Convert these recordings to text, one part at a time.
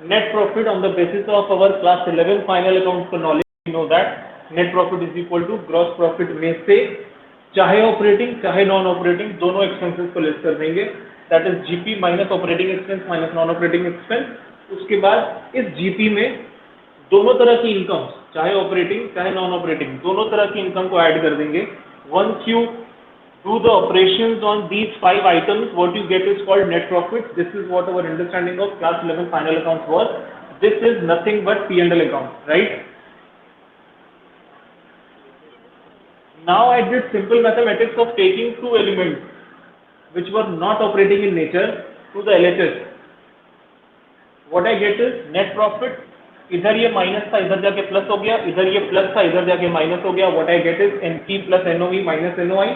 net profit on the basis of our class 11 final accounts का knowledge, you know that net profit is equal to gross profit में से चाहे operating चाहे non operating दोनों expenses को less कर देंगे, that is GP minus operating expense minus non operating expense. उसके बाद इस जीपी में दोनों तरह की इनकम चाहे ऑपरेटिंग चाहे नॉन ऑपरेटिंग दोनों तरह की इनकम को ऐड कर देंगे। Once you do the operations on these 5 items, what you get is called net profit. This is what our understanding of class 11 final accounts was. This is nothing but P&L account, right? Now I did simple mathematics of taking 2 elements which were not operating in nature to the LHS. What I get is net profit. इधर ये minus था इधर जाके plus हो गया, इधर ये plus था इधर जाके माइनस हो गया। What I get is NP plus NOE minus NOI,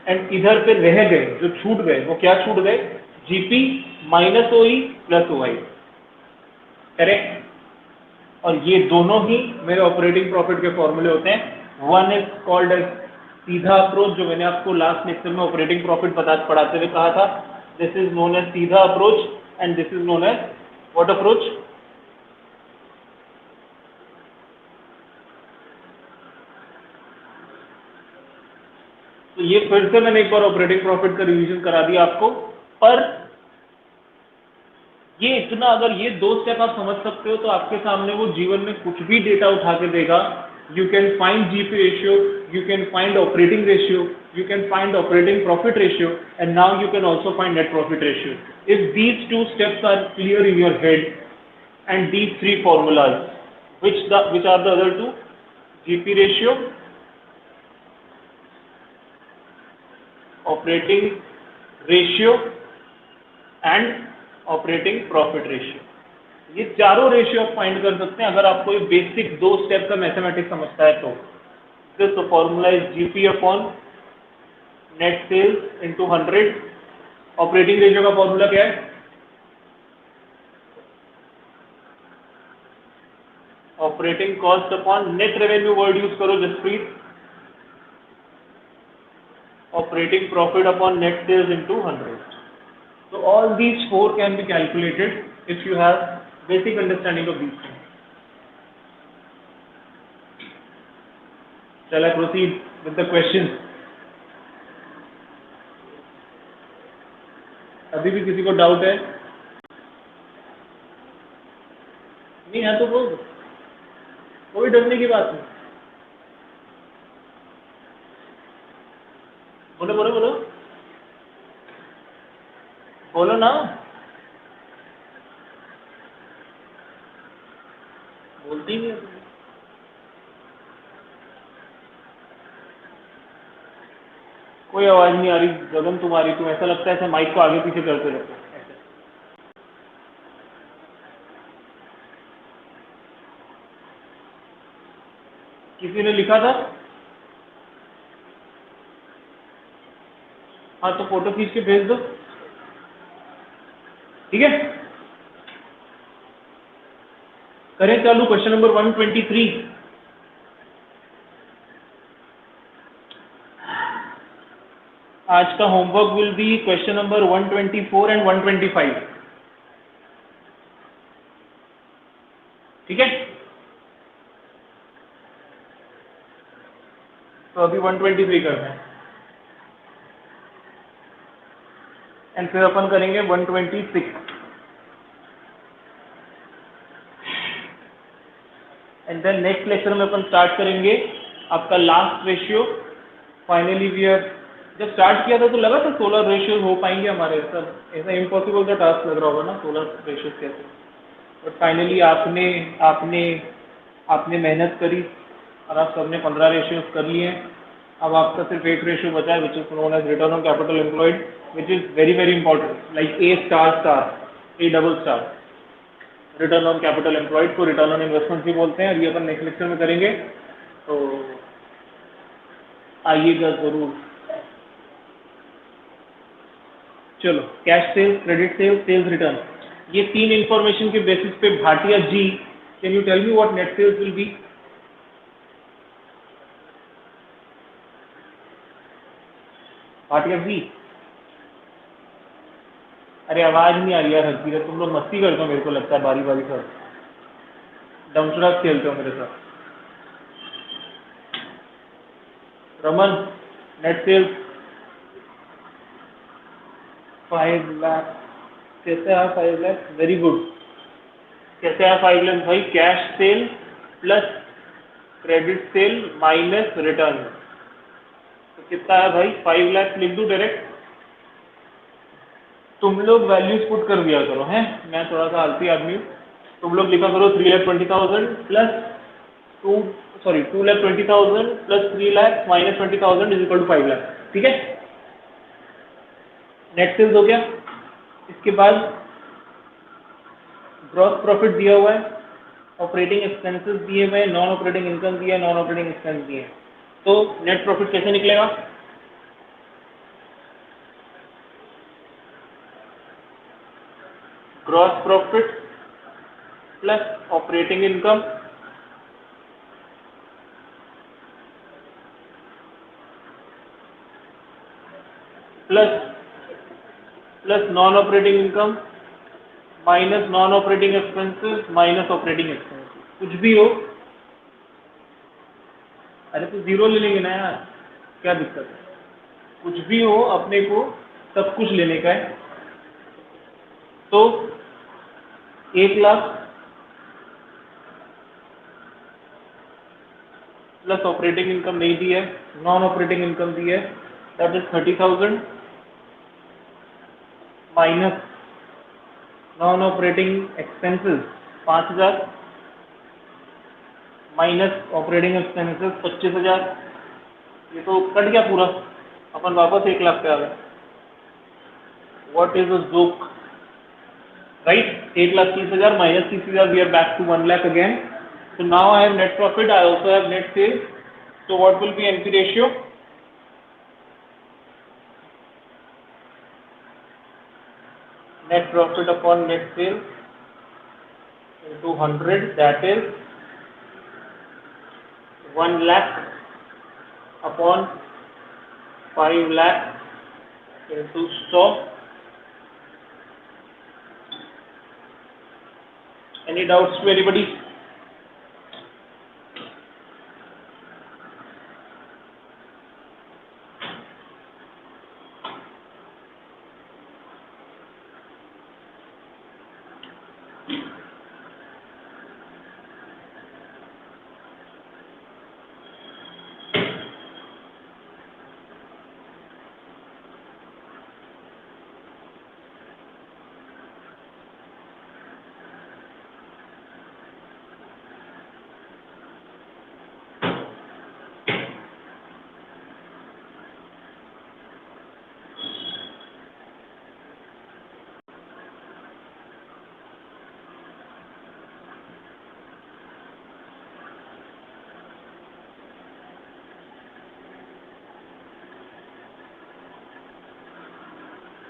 and इधर पे रह गए जो छूट गए वो क्या छूट गए, जीपी माइनस ओई प्लस ओआई, करेक्ट। और ये दोनों ही मेरे ऑपरेटिंग प्रॉफिट के फॉर्मूले होते हैं। वन इज कॉल्ड एज सीधा अप्रोच, जो मैंने आपको लास्ट लेक्चर में ऑपरेटिंग प्रॉफिट पढ़ाते हुए कहा था, दिस इज नोन एज सीधा approach and this is known as what approach, तो ये फिर से मैंने एक बार ऑपरेटिंग प्रॉफिट का रिवीजन करा दिया आपको। पर ये इतना अगर ये 2 स्टेप आप समझ सकते हो तो आपके सामने वो जीवन में कुछ भी डेटा उठा के देगा। You can find GP ratio, you can find operating ratio, you can find operating profit ratio, and now you can also find net profit ratio. If these 2 steps are clear in your head and these 3 formulas, which are the other 2, GP ratio, operating ratio and operating profit ratio, ये चारों ratio आप find कर सकते हैं अगर आपको ये basic 2 step का मैथमेटिक्स समझता है तो। तो formula is GP upon net sales into 100। Operating ratio का फॉर्मूला क्या है, operating cost upon net revenue, word use करो Jaspreet, operating profit upon net sales into 100. So all these 4 can be calculated if you have basic understanding of these things. Shall I proceed with the questions? अभी भी किसी को doubt है? नहीं है तो बोल दो, कोई डरने की बात नहीं। बोलो बोलो बोलो बोलो ना, बोलती नहीं है। कोई आवाज नहीं आ रही गगन तुम्हारी, तुम ऐसा लगता है ऐसे माइक को आगे पीछे करते रहते हो। किसी ने लिखा था? हाँ तो फोटो खींच के भेज दो, ठीक है। करें चालू क्वेश्चन नंबर 123। आज का homework will be question number 124 and 125, ठीक है। तो अभी 123 करते हैं एंड फिर अपन करेंगे 126 एंड देन नेक्स्ट लेक्चर में अपन स्टार्ट करेंगे आपका last ratio. Finally we are, जब स्टार्ट किया था तो लगा था 16 रेशियो हो पाएंगे हमारे, सब ऐसा इम्पॉसिबल का टास्क लग रहा होगा ना 16 रेशियो कैसे, बट फाइनली आपने आपने आपने मेहनत करी और आप सबने 15 रेशियोज कर लिए हैं। अब आपका सिर्फ एक रेशियो बचा है which is known as return on capital employed, which is very very important, like A star star, A double star. Return on capital employed को रिटर्न ऑन इन्वेस्टमेंट भी बोलते हैं, और ये अपन नेक्स्ट लेक्चर में करेंगे, तो आइएगा जरूर। चलो, cash sales, credit sales, sales return, ये 3 इंफॉर्मेशन के बेसिस पे Bhatia ji, can you tell me what net sales will be? Bhatia ji, अरे आवाज़ नहीं आ रही यार हल्की, तुम लोग मस्ती करते हो मेरे को लगता है बारी बारी सर, डमशराज खेलते हो मेरे साथ। रमन, नेट सेल्स 5 लाख, कैसे आया 5 लाख? Very good. कैसे आया 5 लाख भाई? Cash cell plus credit sale minus return, तो कितना है भाई? 5 लाख लिख दूं डायरेक्ट? तुम लोग वैल्यूज पुट कर दिया करो हैं, मैं थोड़ा सा आलसी आदमी हूँ। तुम लोग लिखा करो 3,20,000 plus 2,20,000 plus 3 lakh minus 20,000 is equal to 5 lakh. ठीक है, नेट सेल्स हो गया। इसके बाद ग्रॉस प्रॉफिट दिया हुआ है, ऑपरेटिंग एक्सपेंसेस दिए हुए, नॉन ऑपरेटिंग इनकम दिया है, नॉन ऑपरेटिंग एक्सपेंस दिए हैं। तो नेट प्रॉफिट कैसे निकलेगा? Gross profit plus operating income plus non operating income minus non operating expenses minus operating expenses, कुछ भी हो। अरे तो जीरो ले लेंगे ना यार, क्या दिक्कत है? कुछ भी हो अपने को सब कुछ लेने का है। तो 1 लाख प्लस ऑपरेटिंग इनकम नहीं दी है, नॉन ऑपरेटिंग इनकम दी है, that is 30,000 minus non operating expenses 5,000 minus operating expenses 25,000। ये तो कट गया पूरा, अपन वापस 1 लाख पे आ गए। What is a joke, right? 1,30,000 minus 30,000, we are back to 1 lakh again. So now I have net profit, I also have net sales. So what will be NP ratio? Net profit upon net sales into 100, that is 1 lakh upon 5 lakh into stock. Any doubts to anybody?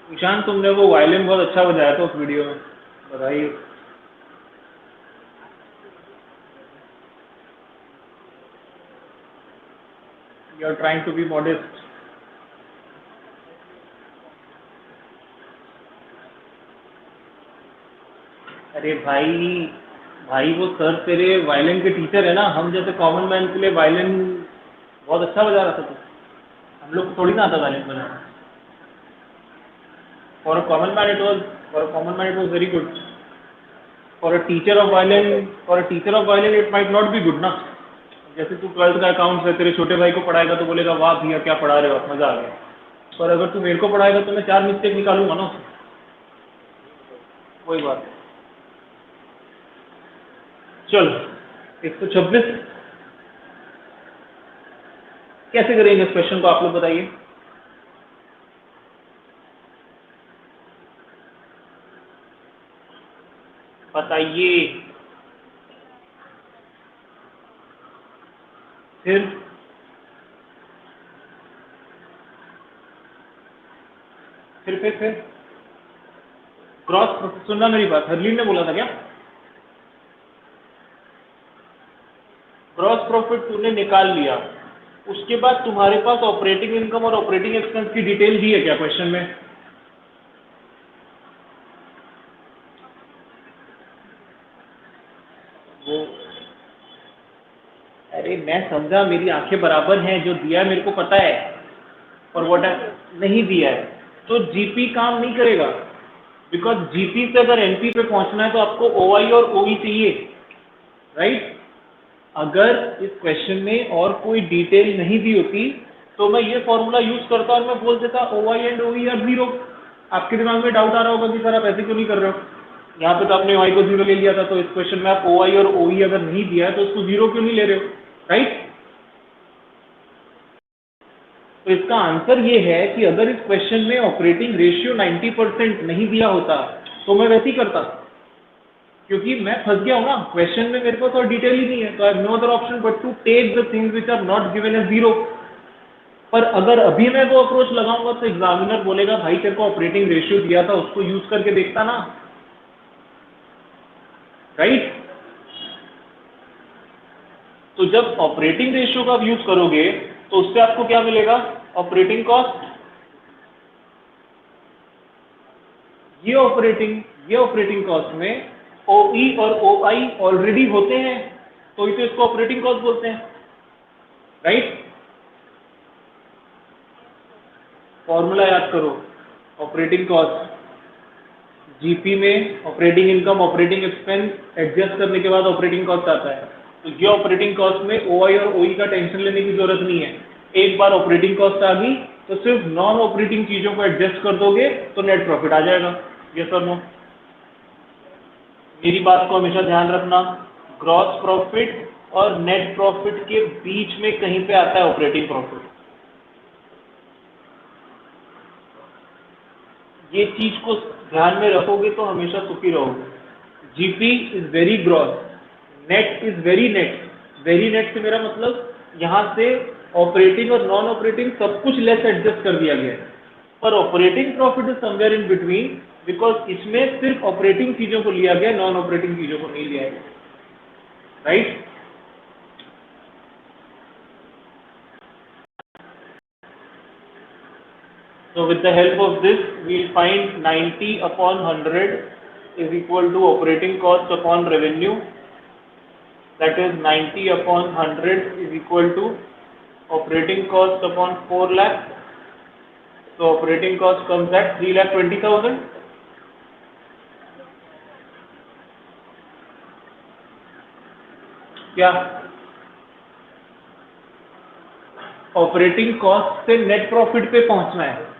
Ishaan, तुमने वो violin बहुत अच्छा बजाया था उस video में, बधाई हो। You are trying to be modest. अरे भाई वो सर तेरे वायलिन के टीचर है ना, हम जैसे कॉमन मैन के लिए वायलिन बहुत अच्छा बजा रहा था तो, हम लोग को थोड़ी ना आता वायलिन बजाना। For a common man it was very good. For a teacher of violin it might not be good ना। जैसे तू 12th का अकाउंट्स है, तेरे छोटे भाई को पढ़ाएगा तो बोलेगा वाह भैया क्या पढ़ा रहे हो आप, मजा आ गया। पर अगर तू मेरे को पढ़ाएगा तो मैं 4 मिस्टेक निकालूंगा ना, वही बात है। चलो 126 कैसे करेंगे इस क्वेश्चन को, आप लोग बताइए। बताइए फिर ग्रॉस, सुनना मेरी बात, हरलीन ने बोला था क्या? ग्रॉस प्रॉफिट तूने निकाल लिया, उसके बाद तुम्हारे पास ऑपरेटिंग इनकम और ऑपरेटिंग एक्सपेंस की डिटेल दी है क्या क्वेश्चन में? वो अरे मैं समझा, मेरी आंखें बराबर हैं, जो दिया है मेरे को पता है, और व्हाट नहीं दिया है, तो जीपी काम नहीं करेगा, बिकॉज जीपी से अगर एनपी पे पहुंचना है तो आपको ओआई और ओई चाहिए, राइट। अगर इस क्वेश्चन में और कोई डिटेल नहीं दी होती तो मैं ये फॉर्मूला यूज करता और मैं बोल देता ओआई एंड ओई आर जीरो। आपके दिमाग में डाउट आ रहा होगा कि सर आप ऐसे क्यों नहीं कर रहे हो, यहाँ पे तो आपने ओआई को जीरो ले लिया था, तो इस क्वेश्चन में आप ओआई और ओई अगर नहीं दिया है तो उसको जीरो क्यों नहीं ले रहे हो, राइट। तो इसका आंसर ये है कि अगर इस क्वेश्चन में ऑपरेटिंग रेशियो 90% नहीं दिया होता तो मैं वैसे ही करता, क्योंकि मैं फंस गया हूं ना, क्वेश्चन में मेरे पास और डिटेल ही नहीं है, तो I have no other option but to take the things which are not given as zero. पर अगर अभी मैं वो अप्रोच लगाऊंगा तो एग्जामिनर बोलेगा भाई तेरे को ऑपरेटिंग रेशियो दिया था, उसको यूज करके देखता ना, राइट। तो जब ऑपरेटिंग रेशियो का आप यूज करोगे तो उससे आपको क्या मिलेगा, ऑपरेटिंग कॉस्ट। ये ऑपरेटिंग कॉस्ट में ओई और ओआई ऑलरेडी होते हैं, तो इसे इसको ऑपरेटिंग कॉस्ट बोलते हैं, राइट। फॉर्मूला याद करो, ऑपरेटिंग कॉस्ट जीपी में operating income operating expense adjust करने के बाद ऑपरेटिंग कॉस्ट आता है। तो ये ऑपरेटिंग कॉस्ट में ओआई और ओई का टेंशन लेने की जरूरत नहीं है, एक बार ऑपरेटिंग कॉस्ट आ गई तो सिर्फ नॉन ऑपरेटिंग चीजों को एडजस्ट कर दोगे तो नेट प्रॉफिट आ जाएगा। यस और नो। मेरी बात को हमेशा ध्यान रखना, ग्रॉस प्रॉफिट और नेट प्रॉफिट के बीच में कहीं पे आता है ऑपरेटिंग प्रॉफिट। ये चीज को ध्यान में रखोगे तो हमेशा सुखी रहोगे। GP is very gross, net is very net. Very net से मेरा मतलब यहाँ से ऑपरेटिंग और नॉन ऑपरेटिंग सब कुछ लेस एडजस्ट कर दिया गया है, पर operating profit is somewhere in between, because इसमें सिर्फ ऑपरेटिंग चीजों को लिया गया, नॉन ऑपरेटिंग चीजों को नहीं लिया गया, right. So with the help of this, we'll find 90 upon 100 is equal to operating cost upon revenue. That is 90 upon 100 is equal to operating cost upon 4 lakh. So operating cost comes at 3,20,000. क्या operating cost से net profit पे पहुंचना है,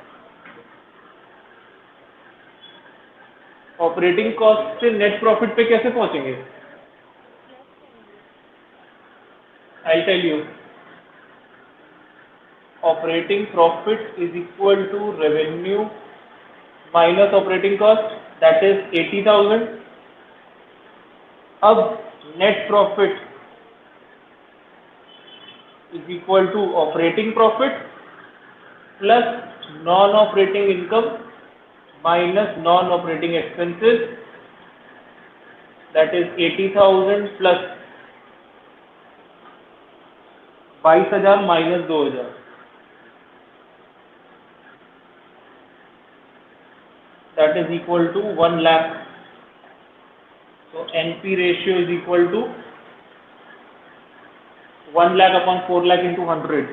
operating cost से net profit पे कैसे पहुंचेंगे, I tell you. Operating profit is equal to revenue minus operating cost, that is 80,000। अब net profit is equal to operating profit plus non operating income minus non operating expenses, that is 80,000 plus 22,000 minus 2,000, that is equal to 1 lakh. So NP ratio is equal to 1 lakh upon 4 lakh into 100.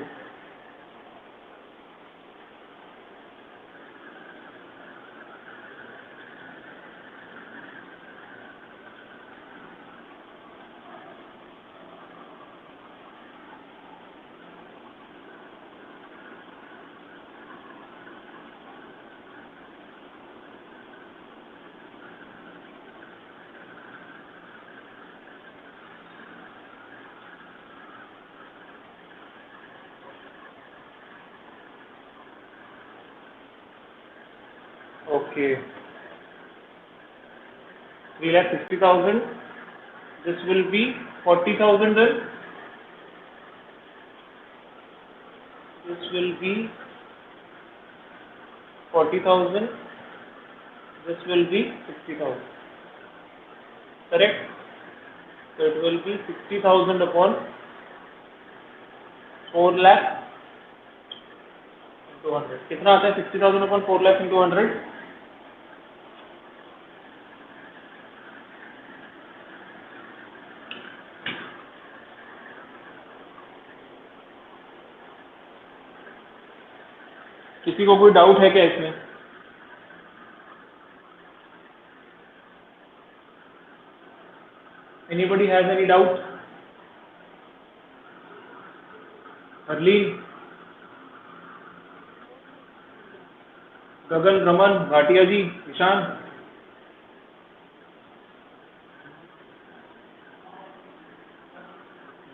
Okay, 3,60,000. This will be 40,000 then. This will be 40,000. This will be 60,000. Correct? So it will be 60,000 upon 4 lakh into 100. कितना आता है 60,000 upon 4 lakh into 100? किसी को कोई doubt है क्या इसमें? Anybody has any doubt? Harleen, Gagan, Raman, Bhatia ji, Ishan,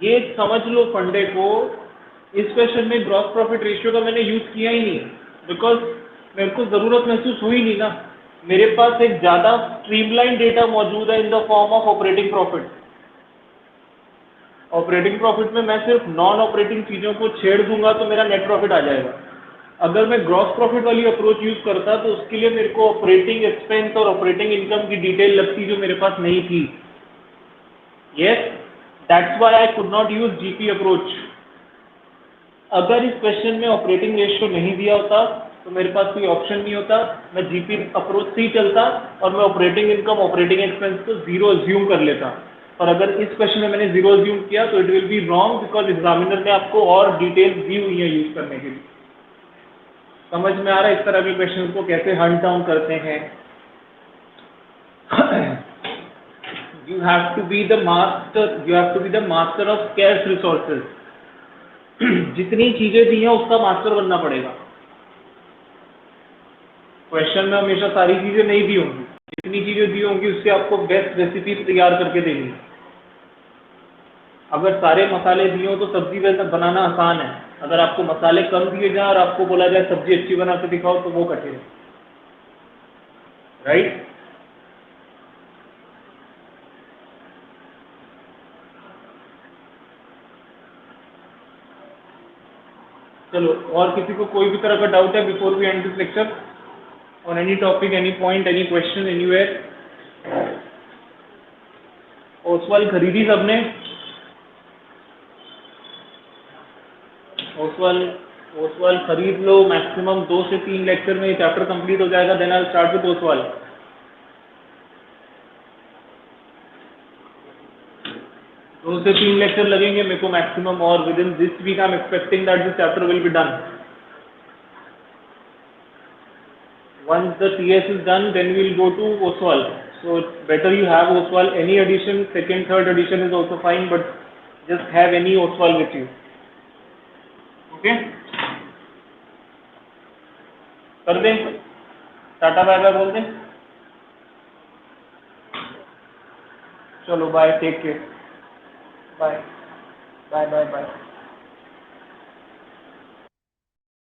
ये समझ लो फंडे को, इस क्वेश्चन में ग्रॉस प्रॉफिट रेशियो का मैंने यूज किया ही नहीं, बिकॉज मेरे को जरूरत महसूस हुई नहीं ना। मेरे पास एक ज्यादा स्ट्रीमलाइन डेटा मौजूद है in the form of operating profit. Operating profit में मैं सिर्फ नॉन ऑपरेटिंग चीजों को छेड़ दूंगा तो मेरा नेट प्रॉफिट आ जाएगा। अगर मैं ग्रॉस प्रॉफिट वाली अप्रोच यूज करता तो उसके लिए मेरे को ऑपरेटिंग एक्सपेंस और ऑपरेटिंग इनकम की डिटेल लगती जो मेरे पास नहीं थी। Yes, that's why I could not use GP approach. अगर इस क्वेश्चन में ऑपरेटिंग रेशियो नहीं दिया होता तो मेरे पास कोई ऑप्शन नहीं होता, मैं जीपी अप्रोच से ही चलता और मैं ऑपरेटिंग इनकम ऑपरेटिंग एक्सपेंस को जीरो अज्यूम कर लेता। और अगर इस क्वेश्चन में मैंने जीरो अज्यूम किया तो it will be wrong, because examiner ने आपको और डिटेल्स दी हुई है यूज करने के लिए। समझ में आ रहा है इस तरह के क्वेश्चन को कैसे हंट डाउन करते हैं? You have to be the master, you have to be the master of scarce resources. जितनी चीजें दी हैं उसका मास्टर बनना पड़ेगा। क्वेश्चन में हमेशा सारी चीजें नहीं दी होंगी, जितनी चीजें दी होंगी उससे आपको बेस्ट रेसिपी तैयार करके देनी। अगर सारे मसाले दिए हो तो सब्जी बनाना आसान है, अगर आपको मसाले कम दिए जाए और आपको बोला जाए सब्जी अच्छी बना के दिखाओ तो वो कठिन है, राइट? चलो, और किसी को कोई भी तरह का डाउट है before we end this lecture on any topic, any point, any question, anywhere? Oswal खरीदी सबने? ओसवाल खरीद लो, मैक्सिमम 2 से 3 लेक्चर में ये चैप्टर कंप्लीट हो जाएगा, then I will start with Oswal. 2 से 3 लेक्चर लगेंगे मेरे को मैक्सिमम, और within this week I am expecting that this chapter will be done. Once the TS is done, then we will go to OSWAL. So better you have OSWAL. Any edition, second, third edition is also fine, but just have any OSWAL with you. Okay? कर दें, tata bye bye बोल दें। चलो bye, take care, bye bye bye bye.